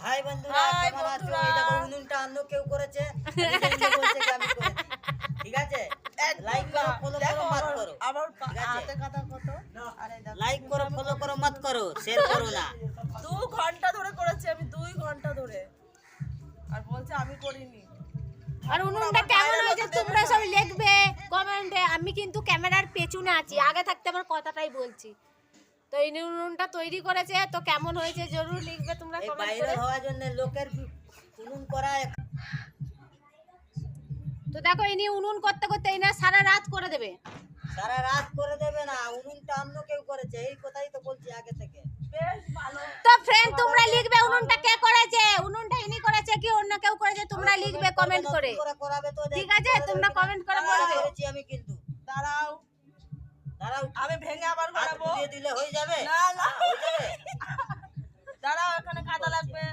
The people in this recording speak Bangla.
হাই বন্ধুরা, কেমন আছো? এই দেখো উনুনটা অন্য কেউ করেছে, নিজে বলছে কি আমি করেছি। ঠিক আছে, লাইক করো, ফলো করো, মত করো। আমার ঠিক আছে? হাতে কথা কত? আরে দেখো, লাইক করো, ফলো করো, মত করো, শেয়ার করো না। 2 ঘন্টা ধরে করেছি আমি, 2 ঘন্টা ধরে, আর বলছে আমি করিনি। আর উনুনটা কেমন হয়েছে তোমরা সব লিখবে কমেন্টে। আমি কিন্তু ক্যামেরার পেছনে আছি, আগে থাকতে আমার কথাটাই বলছি। তো এই উনুনটা তৈরি করেছে, তো কেমন হয়েছে জরুর লিখবে তোমরা এই কমেন্ট বাইরে করে। হওয়ার জন্য লোকের উনুন করা তো দেখো ইনি উনুন করতে করতে ইনা সারা রাত করে দেবে। সারা রাত করে দেবে না, উনুনটা অন্য কেউ করেছে, এই কথাই তো বলছি আগে থেকে। বেশ ভালো। তো ফ্রেন্ড তোমরা লিখবে উনুনটা কে করেছে, উনুনটা ইনি করেছে কি অন্য কেউ করেছে, তোমরা লিখবে কমেন্ট করে। করাবে তো, ঠিক আছে, তোমরা কমেন্ট করে বলবে। করেছি আমি, কিন্তু দাঁড়াও, দাঁড়াও, আমি ভেঙে আবার হাত বানাবো। ঘুরিয়ে দিলে হয়ে যাবে? না না, হয়ে যাবে। দাঁড়াও, এখানে কাদা লাগবে।